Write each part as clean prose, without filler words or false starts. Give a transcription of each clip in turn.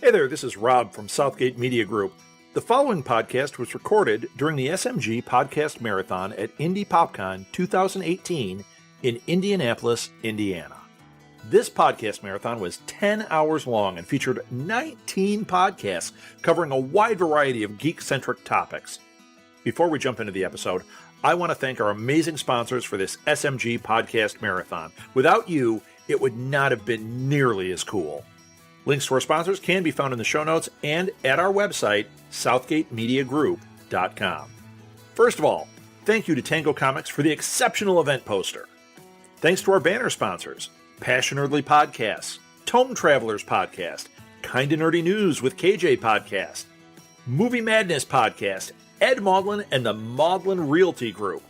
Hey there, this is Rob from Southgate Media Group. The following podcast was recorded during the SMG Podcast Marathon at Indy PopCon 2018 in Indianapolis, Indiana. This podcast marathon was 10 hours long and featured 19 podcasts covering a wide variety of geek-centric topics. Before we jump into the episode, I want to thank our amazing sponsors for this SMG Podcast Marathon. Without you, it would not have been nearly as cool. Links to our sponsors can be found in the show notes and at our website, southgatemediagroup.com. First of all, thank you to Tango Comics for the exceptional event poster. Thanks to our banner sponsors, Passionerdly Podcasts, Tome Travelers Podcast, Kinda Nerdy News with KJ Podcast, Movie Madness Podcast, Ed Maudlin and the Maudlin Realty Group,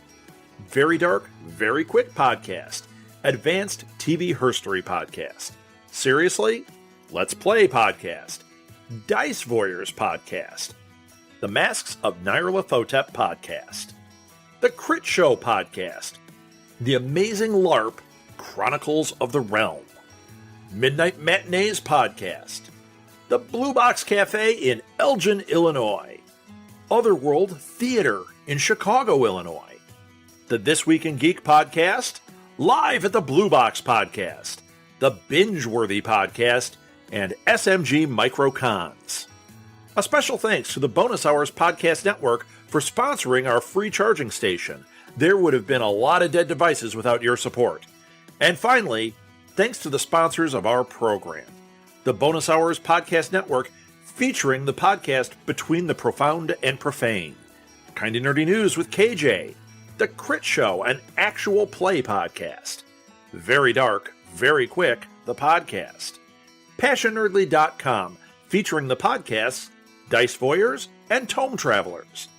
Very Dark, Very Quick Podcast, Advanced TV Herstory Podcast, Seriously? Let's Play Podcast, Dice Voyeurs Podcast, The Masks of Nythralothtop Podcast, The CritShow Podcast, The Amazing LARP, Chronicles of the Realm, Midnight Matinees Podcast, The Blue Box Café in Elgin, Illinois, Otherworld Theater in Chicago, Illinois, the This Week in Geek Podcast, live at the Blue Box Podcast, the Binge-worthy Podcast, and SMG Micro-Cons. A special thanks to the Bonus Hours Podcast Network for sponsoring our free charging station. There would have been a lot of dead devices without your support. And finally, thanks to the sponsors of our program. The Bonus Hours Podcast Network, featuring the podcast Between the Profound and Profane, Kinda Nerdy News with KJ, The Crit Show, an actual play podcast, Very Dark, Very Quick, the podcast, Passionerdly.com, featuring the podcasts Dice Voyeurs and Tome Travelers,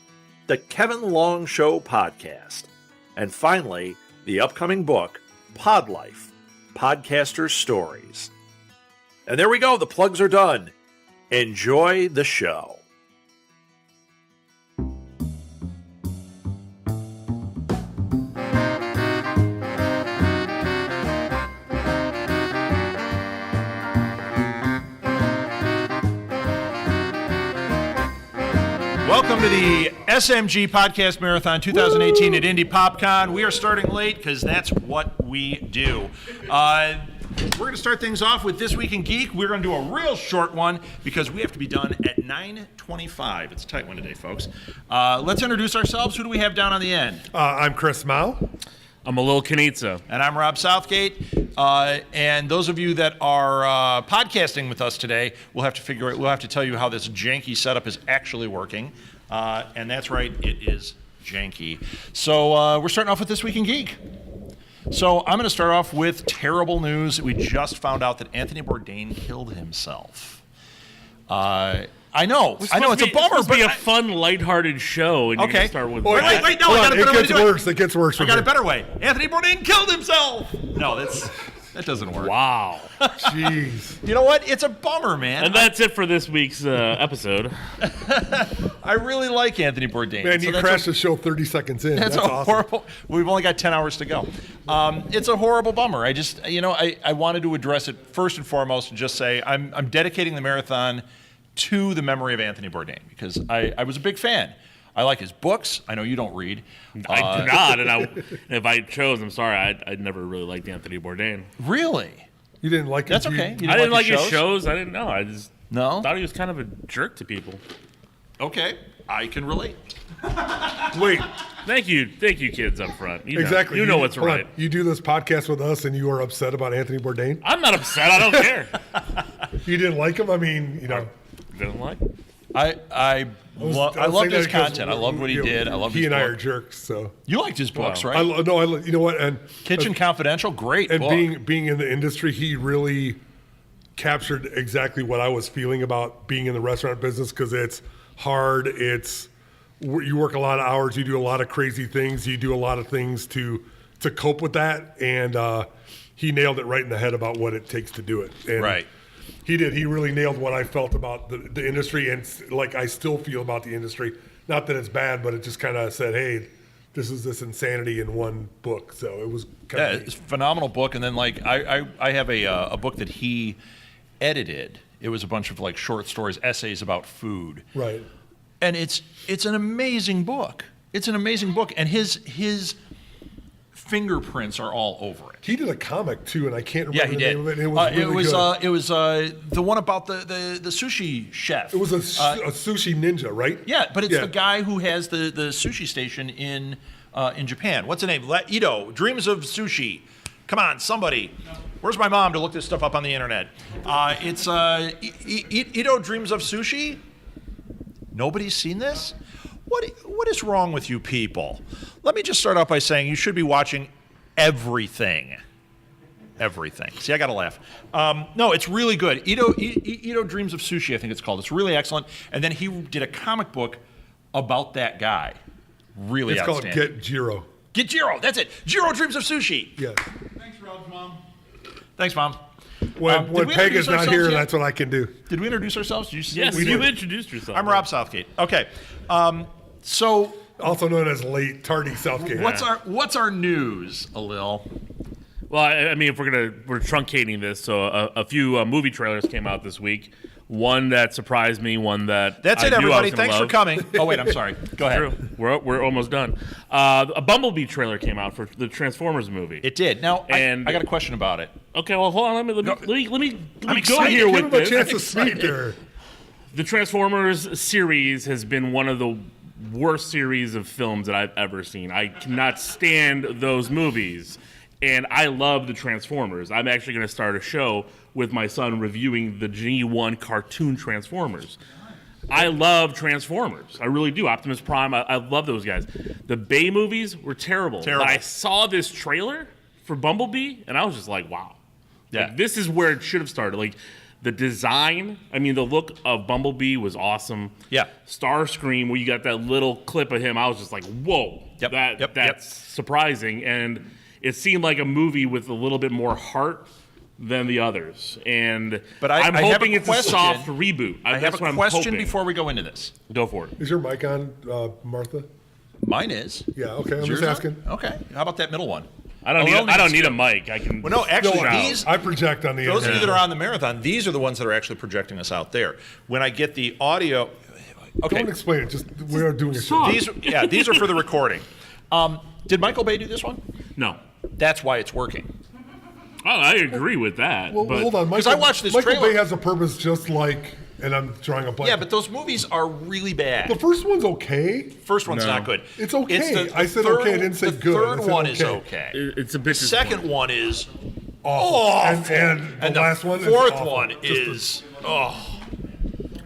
the Kevin Long Show podcast, and finally, the upcoming book, Pod Life, Podcaster Stories. And there we go, the plugs are done. Enjoy the show. Welcome to the SMG Podcast Marathon 2018 at Indy PopCon. We are starting late because that's what we do. We're going to start things off with This Week in Geek. We're going to do a real short one because we have to be done at 9:25. It's a tight one today, folks. Let's introduce ourselves. Who do we have down on the end? I'm Chris Mao. I'm a little Knitza. And I'm Rob Southgate. And those of you that are podcasting with us today, we'll have to tell you how this janky setup is actually working. And that's right, it is janky. So we're starting off with This Week in Geek. So I'm going to start off with terrible news. We just found out that Anthony Bourdain killed himself. I know, it's a bummer. It's supposed to be a fun, lighthearted show, and okay. You start with wait, no, I got a better way to do it. It gets worse. I got a better way. Anthony Bourdain killed himself. No, that doesn't work. Wow. Jeez. You know what? It's a bummer, man. And that's it for this week's episode. I really like Anthony Bourdain. Man, you crashed the show 30 seconds in. That's awesome. Horrible. We've only got 10 hours to go. It's a horrible bummer. I wanted to address it first and foremost and just say I'm dedicating the marathon to the memory of Anthony Bourdain because I was a big fan. I like his books. I know you don't read. I do not, and if I chose, I'm sorry, I never really liked Anthony Bourdain. Really? You didn't like That's his okay. I didn't like his shows. I didn't know. I just thought he was kind of a jerk to people. Okay, I can relate. Wait. Thank you, kids up front. Exactly. You know what's right. You do this podcast with us, and you are upset about Anthony Bourdain? I'm not upset. I don't care. You didn't like him? I mean, Didn't like him. I loved his content. I loved what he did. I loved his book. He and I are jerks, so. You liked his books, right? You know what? And Kitchen Confidential, great and book. being in the industry, he really captured exactly what I was feeling about being in the restaurant business because it's hard. You work a lot of hours. You do a lot of crazy things. You do a lot of things to cope with that. And he nailed it right in the head about what it takes to do it. And right. He did. He really nailed what I felt about the industry and like I still feel about the industry. Not that it's bad, but it just kind of said, hey, this is this insanity in one book. So it was kind of it's a phenomenal book. And then like I have a book that he edited. It was a bunch of like short stories, essays about food. Right. And it's an amazing book. It's an amazing book, and his fingerprints are all over it. He did a comic too, and I can't remember the name of it. And it was the one about the sushi chef. It was a sushi ninja, right? Yeah, but it's the guy who has the sushi station in Japan. What's the name? Ito, Dreams of Sushi. Come on, somebody. Where's my mom to look this stuff up on the internet? It's Ito, Dreams of Sushi. Nobody's seen this? What is wrong with you people? Let me just start out by saying you should be watching everything. Everything. See, I got to laugh. No, it's really good. Ito Dreams of Sushi, I think it's called. It's really excellent. And then he did a comic book about that guy. Really outstanding. It's called Get Jiro. Get Jiro. That's it. Jiro Dreams of Sushi. Yes. Thanks, Rob's mom. Thanks, Mom. When Peg is not here, that's what I can do. Did we introduce ourselves? Did you say Yes, you introduced yourself. I'm Rob Southgate. Okay. So Also known as late tardy Southgate. what's our news, Alil? Well, I mean, if we're truncating this, so a few movie trailers came out this week. One that surprised me, one that That's I it, knew I everybody. was gonna Thanks for love. coming. Oh wait, I'm sorry. Go ahead. True. We're almost done. A Bumblebee trailer came out for the Transformers movie. It did. Now, And- I got a question about it. Okay, well, hold on. Let me go excited. here Give with him a this. chance to speak there. The Transformers series has been one of the worst series of films that I've ever seen. I cannot stand those movies. And I love the Transformers. I'm actually going to start a show with my son reviewing the G1 cartoon Transformers. I love Transformers. I really do. Optimus Prime, I love those guys. The Bay movies were terrible. Terrible. But I saw this trailer for Bumblebee, and I was just like, wow. Yeah. Like, this is where it should have started. Like, the design, I mean, the look of Bumblebee was awesome. Yeah. Starscream, where you got that little clip of him, I was just like, whoa. Yep. That's surprising. And it seemed like a movie with a little bit more heart than the others. But I'm I have hoping a it's question. a soft reboot. I have That's what a I'm question hoping. before we go into this. Go for it. Is your mic on, Martha? Mine is. Yeah, okay. I'm Is just yours asking. on? Okay. How about that middle one? I don't need a mic. I can. Well, no, actually, shout. these. I project on the Those of you internet. that are on the marathon, these are the ones that are actually projecting us out there. When I get the audio, okay, Don't explain it. Just we are doing a show. Stop. these are for the recording. Did Michael Bay do this one? No. That's why it's working. Oh, I agree with that. Well, but hold on. 'Cause I watched this Michael trailer. Bay has a purpose just like, and I'm drawing a blank. Yeah, but those movies are really bad. the first one's okay. First one's No. not good. It's okay. the I said third- okay, I didn't say the good. I third said one is okay. okay. It's a bit. The second one is Awful. awful. And the last one is fourth awful. one Just is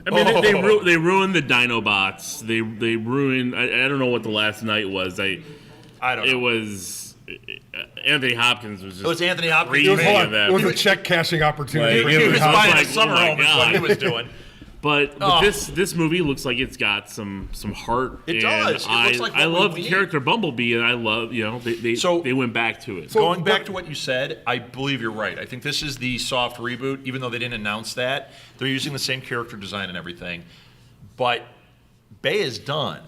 I mean, they ruined the Dinobots. They ruined. I don't know what the last night was. I don't know. It was Anthony Hopkins was just. It was Anthony Hopkins. crazy It was, hold in on. that. It was a check cashing opportunity. Like, He it was was buying like, a summer oh my home is what he God. was doing. But Oh. this movie looks like it's got some heart. It and does. It looks like I what we love the need. character Bumblebee, and I love they went back to it. Going back to what you said, I believe you're right. I think this is the soft reboot, even though they didn't announce that. They're using the same character design and everything. But Bay is done.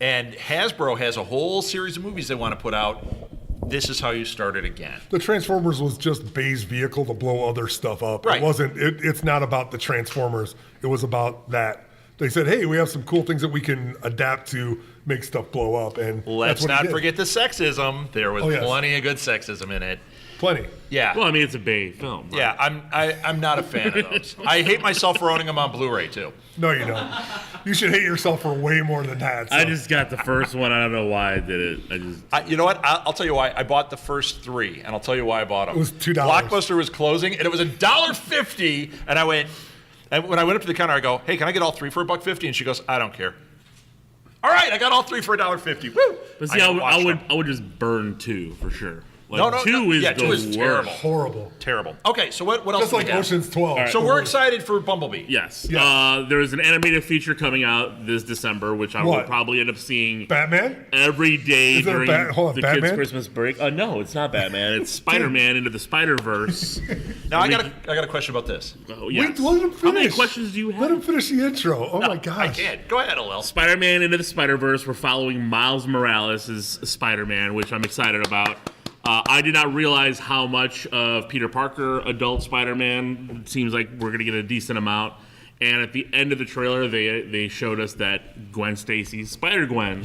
And Hasbro has a whole series of movies they want to put out. This is how you start it again. The Transformers was just Bay's vehicle to blow other stuff up. Right. It wasn't. It's not about the Transformers. It was about that. They said, "Hey, we have some cool things that we can adapt to make stuff blow up." And Let's that's what he not did. forget the sexism. There was Oh, yes. plenty of good sexism in it. Plenty. Yeah. Well, I mean, it's a Bay film. Right? Yeah, I'm not a fan of those. I hate myself for owning them on Blu-ray too. No, you don't. You should hate yourself for way more than that. So. I just got the first one. I don't know why I did it. You know what? I'll tell you why. I bought the first three, and I'll tell you why I bought them. It was $2. Blockbuster was closing, and it was $1.50. And when I went up to the counter, I go, "Hey, can I get all three for $1.50?" And she goes, "I don't care." All right, I got all three for $1.50. Woo! But see, I would just burn 2 for sure. Like, two is the terrible. worst. Horrible. Terrible. Okay, so what else? Just do like we have? Ocean's 12. So we're excited for Bumblebee. Yes. Yes. There's an animated feature coming out this December, which I will What? probably end up seeing Batman? every day Is it during hold on, the Batman? kids' Christmas break. No, it's not Batman. It's Spider-Man Into the Spider-Verse. Now I got a question about this. Oh, yes. Wait, let him finish. How many questions do you have? Let him finish the intro. Oh my gosh. I can't. Go ahead, Alel. Spider-Man Into the Spider-Verse. We're following Miles Morales as Spider-Man, which I'm excited about. I did not realize how much of Peter Parker, adult Spider-Man. It seems like we're going to get a decent amount. And at the end of the trailer, they showed us that Gwen Stacy, Spider-Gwen,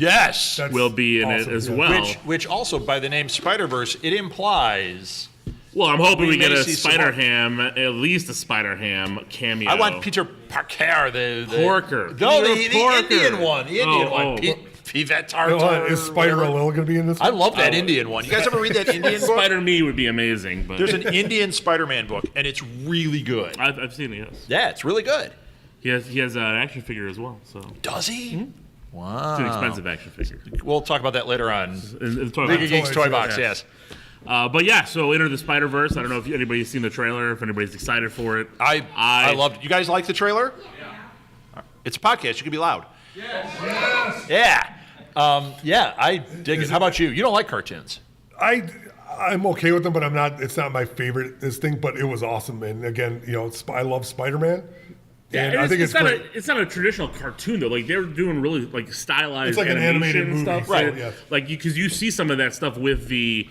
will be in it as well. Which also, by the name Spider-Verse, it implies... Well, I'm hoping we get a Spider-Ham, at least a Spider-Ham cameo. I want Peter Parker, the Porker. No, the Indian one. The Indian one. Pivette Tartar. Is Spider-Lil going to be in this? I love that Indian one. You guys ever read that Indian book? Spider-Me would be amazing. But There's an Indian Spider-Man book, and it's really good. I've seen it, yes. Yeah, it's really good. He has an action figure as well. So does he? Mm-hmm. Wow. It's an expensive action figure. We'll talk about that later on. Big Geeks Toy Box, yes. But yeah, so Enter the Spider-Verse. I don't know if anybody's seen the trailer, if anybody's excited for it. I loved it. You guys like the trailer? Yeah. It's a podcast. You can be loud. Yes. Yeah. Yeah, I dig it. How about you? You don't like cartoons. I'm okay with them, but it's not my favorite thing, but it was awesome. And again, I love Spider-Man. Yeah, and I think it's great. It's not a traditional cartoon though. Like they're doing really like stylized. It's like an animated movie, stuff, right? So, yeah. Like because you see some of that stuff with the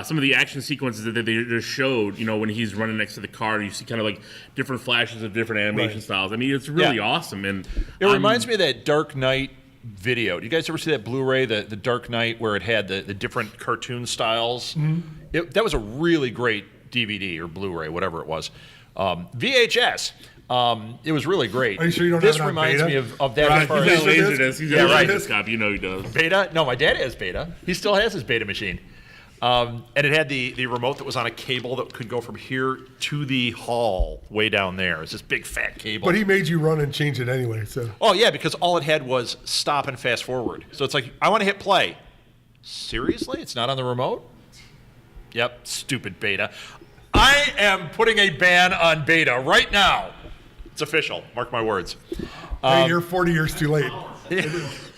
some of the action sequences that they just showed. When he's running next to the car, you see kind of like different flashes of different animation styles. I mean, it's really awesome. And it reminds me of that Dark Knight video. Do you guys ever see that Blu-ray, the Dark Knight, where it had the different cartoon styles? Mm-hmm. That was a really great DVD or Blu-ray, whatever it was. VHS. It was really great. Are you sure you don't this have it on reminds beta? me of that. Right, he's got Laserdisc. He's got Laserdisc copy. You know he does. Beta? No, my dad has Beta. He still has his Beta machine. And it had the remote that was on a cable that could go from here to the hall way down there. It's this big fat cable. But he made you run and change it anyway. So. Oh, yeah, because all it had was stop and fast forward. So it's like, I want to hit play. Seriously? It's not on the remote? Yep, stupid Beta. I am putting a ban on Beta right now. It's official. Mark my words. Hey, you're 40 years too late.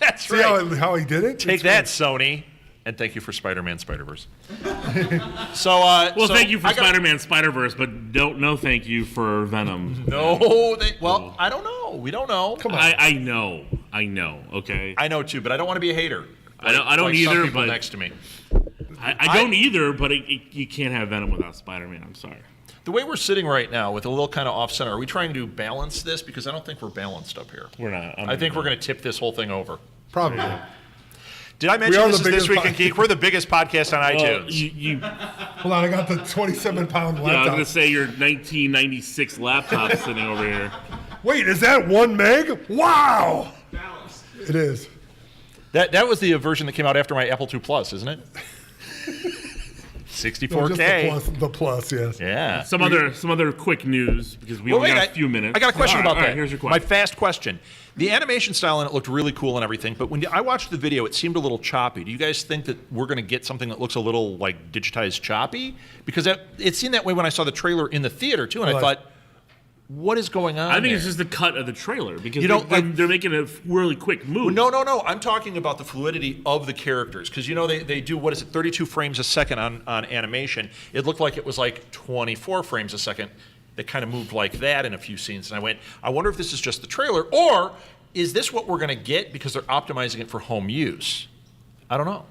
That's See right. how he did it? Take that, Sony. And thank you for Spider-Man Spider-Verse. Thank you for Spider-Man Spider-Verse, but no thank you for Venom. No, I don't know. We don't know. Come on. I know. Okay. I know too, but I don't want to be a hater. I don't either. Some people but next to me. I don't either. But you can't have Venom without Spider-Man. I'm sorry. The way we're sitting right now, with a little kind of off center, are we trying to balance this? Because I don't think we're balanced up here. We're not. I think we're going to tip this whole thing over. Probably. Did I mention This Week in Geek? We're the biggest podcast on iTunes. Hold on, I got the 27-pound laptop. Yeah, I was going to say your 1996 laptop sitting over here. Wait, is that 1 meg? Wow! It is. That was the version that came out after my Apple II Plus, isn't it? 64K. No, just the plus, yes. Yeah. Some other quick news because we only got a few minutes. I got a question about that. All right, here's your question. My fast question. The animation style in it looked really cool and everything, but when I watched the video, it seemed a little choppy. Do you guys think that we're going to get something that looks a little like digitized choppy? Because it seemed that way when I saw the trailer in the theater too, and I thought, what is going on? I think it's just the cut of the trailer because they're making a really quick move. Well, no. I'm talking about the fluidity of the characters because they do 32 frames a second on animation. It looked like it was like 24 frames a second. That kind of moved like that in a few scenes, and I went, I wonder if this is just the trailer, or is this what we're going to get because they're optimizing it for home use? I don't know.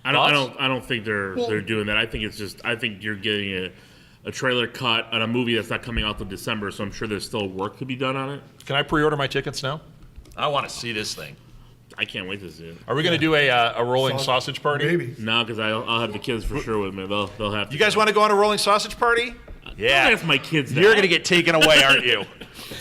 I don't think they're doing that. I think you're getting a trailer cut on a movie that's not coming out till December, so I'm sure there's still work to be done on it. Can I pre-order my tickets now? I want to see this thing. I can't wait to see it. Are we going to do a rolling sausage party? Maybe. No, because I'll have the kids for sure with me. They'll have to. You guys want to go on a rolling sausage party? Yeah. Don't ask my kids that. You're going to get taken away, aren't you?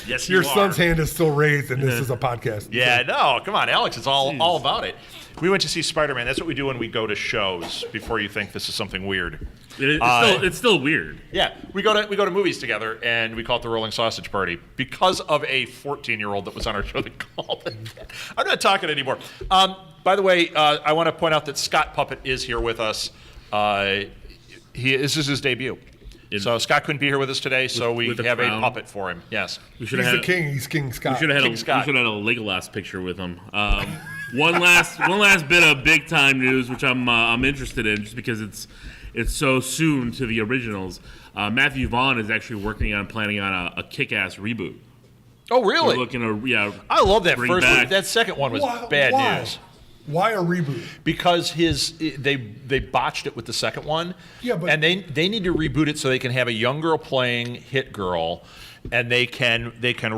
Yes, Your son's hand is still raised, and this is a podcast. Yeah, no, come on, Alex. It's all about it. We went to see Spider-Man. That's what we do when we go to shows. Before you think this is something weird, it's still weird. Yeah, we go to movies together, and we call it the Rolling Sausage Party because of a 14-year-old that was on our show that called it that. I'm not talking anymore. By the way, I want to point out that Scott Puppet is here with us. This is his debut. So Scott couldn't be here with us today, so we have a puppet for him. Yes, He's the king. He's King Scott. We should have had a Legolas picture with him. One last bit of big time news, which I'm interested in, just because it's so soon to the originals. Matthew Vaughn is actually planning on a Kick-Ass reboot. Oh, really? We're looking to I love that first back. one. That second one was bad news. Why a reboot? Because they botched it with the second one. Yeah, but and they need to reboot it so they can have a young girl playing Hit Girl, and they can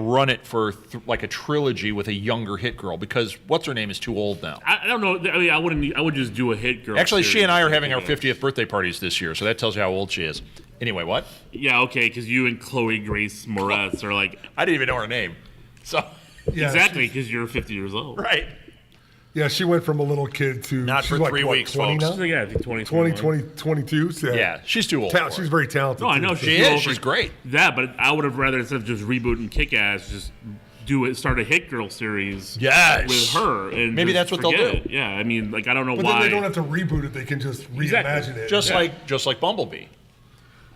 run it for like a trilogy with a younger Hit Girl, because what's her name is too old now. I don't know. I mean, I would just do a Hit Girl. Actually, series. she and I are having our 50th birthday parties this year, so that tells you how old she is. Anyway, what? Yeah, okay, because you and Chloe Grace Moretz are like. I didn't even know her name. So yeah, exactly, because you're 50 years old. Right. Yeah, she went from a little kid to not for she's 3 weeks, 20 folks. now? Yeah, I think 20, 22. So Yeah, she's too old. she's very talented. No, I know too. She is. She's great. That, but I would have rather, instead of just rebooting Kick-Ass, just start a Hit Girl series. Yes. With her, and Maybe just that's what they'll forget do. it. Yeah, I mean, like I don't know But why. then they don't have to reboot it. They can just reimagine it. Just like Bumblebee.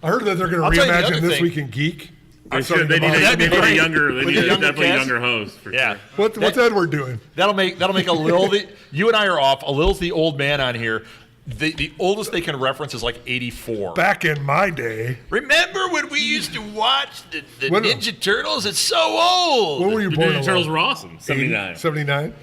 I heard that they're going I'll to tell you the reimagine other This thing. Week in Geek. They should. They need That'd be a great. younger. They With need a a younger definitely cast? younger host. For Yeah. sure. What's Edward doing? That'll make a Lil. You and I are off. A Lil's the old man on here. The oldest they can reference is like 84. Back in my day. Remember when we used to watch the When- Ninja Turtles? It's so old. When were you The born? Ninja Turtles were awesome. 79. 79?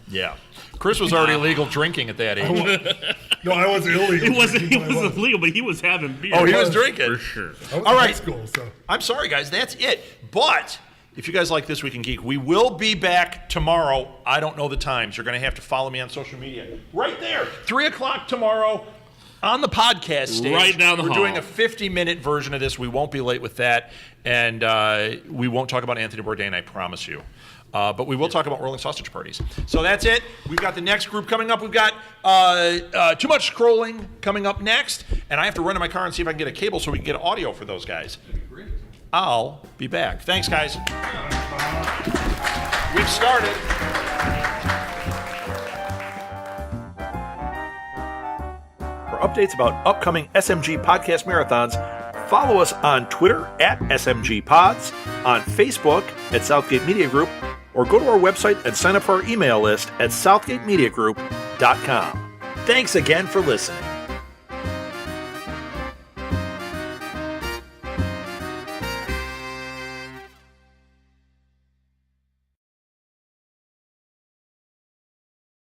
Yeah. Chris was already legal drinking at that age. No, I was illegal. It wasn't. He drinking, but I was illegal, but he was having beer. Oh, he was was. drinking. for sure. I was All in high right. school, so. I'm sorry, guys. That's it. But if you guys like This Week in Geek, we will be back tomorrow. I don't know the times. You're going to have to follow me on social media. Right there. 3 o'clock tomorrow on the podcast stage. Right down the We're hall. doing a 50-minute version of this. We won't be late with that. And we won't talk about Anthony Bourdain, I promise you. But we will talk about rolling sausage parties. So that's it. We've got the next group coming up. We've got Too Much Scrolling coming up next. And I have to run to my car and see if I can get a cable so we can get audio for those guys. I'll be back. Thanks, guys. We've started. For updates about upcoming SMG Podcast Marathons, follow us on Twitter at SMG Pods, on Facebook at Southgate Media Group, or go to our website and sign up for our email list at southgatemediagroup.com. Thanks again for listening.